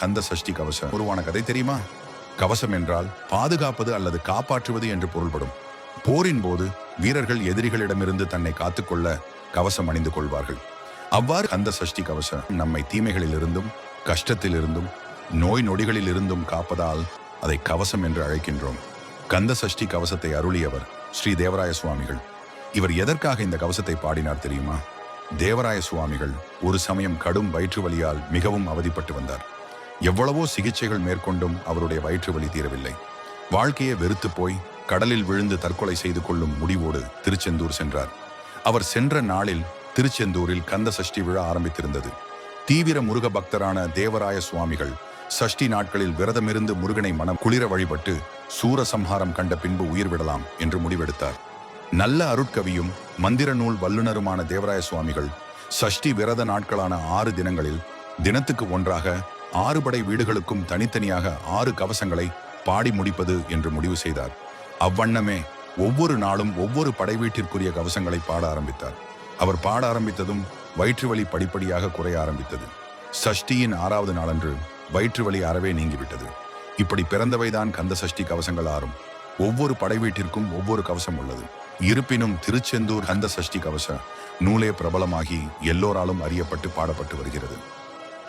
கந்த சஷ்டி கவசம் உருவான கதை தெரியுமா? கவசம் என்றால் பாதுகாப்பது அல்லது காப்பாற்றுவது என்று பொருள்படும். போரின் போது வீரர்கள் எதிரிகளிடமிருந்து தன்னை காத்துக்கொள்ள கவசம் அணிந்து கொள்வார்கள். அவ்வாறு கந்த சஷ்டி கவசம் நம்மை தீமைகளிலிருந்தும் கஷ்டத்திலிருந்தும் நோய் நொடிகளிலிருந்தும் காப்பதால் அதை கவசம் என்று அழைக்கின்றோம். கந்த சஷ்டி கவசத்தை அருளியவர் ஸ்ரீ தேவராய சுவாமிகள். இவர் எதற்காக இந்த கவசத்தை பாடினார் தெரியுமா? தேவராய சுவாமிகள் ஒரு சமயம் கடும் வயிற்று வலியால் மிகவும் அவதிப்பட்டு வந்தார். எவ்வளவோ சிகிச்சைகள் மேற்கொண்டும் அவருடைய வயிற்று வலி தீரவில்லை. வாழ்க்கையை வெறுத்து போய் கடலில் விழுந்து தற்கொலை செய்து கொள்ளும் முடிவோடு திருச்செந்தூர் சென்றார். அவர் சென்ற நாளில் திருச்செந்தூரில் கந்த சஷ்டி விழா ஆரம்பித்திருந்தது. தீவிர முருக பக்தரான தேவராய சுவாமிகள் சஷ்டி நாட்களில் விரதமிருந்து முருகனை மனம் குளிர வழிபட்டு சூரசம்ஹாரம் கண்ட பின்பு உயிர் விடலாம் என்று முடிவெடுத்தார். நல்ல அருட்கவியும் மந்திர நூல் வல்லுநருமான தேவராய சுவாமிகள் சஷ்டி விரத நாட்களான 6 தினங்களில் தினத்துக்கு ஒன்றாக 6 படை வீடுகளுக்கும் தனித்தனியாக 6 கவசங்களை பாடி முடிப்பது என்று முடிவு செய்தார். அவ்வண்ணமே ஒவ்வொரு நாளும் ஒவ்வொரு படை வீட்டிற்குரிய கவசங்களை பாட ஆரம்பித்தார். அவர் பாட ஆரம்பித்ததும் வயிற்று வலி படிப்படியாக குறைய ஆரம்பித்தது. சஷ்டியின் 6வது நாளன்று வயிற்று வலி அறவே நீங்கிவிட்டது. இப்படி பிறந்தவைதான் கந்த சஷ்டி கவசங்கள் 6. ஒவ்வொரு படை வீட்டிற்கும் ஒவ்வொரு கவசம் உள்ளது. இருப்பினும் திருச்செந்தூர் கந்த சஷ்டி கவச நூலே பிரபலமாகி எல்லோராலும் அறியப்பட்டு பாடப்பட்டு வருகிறது.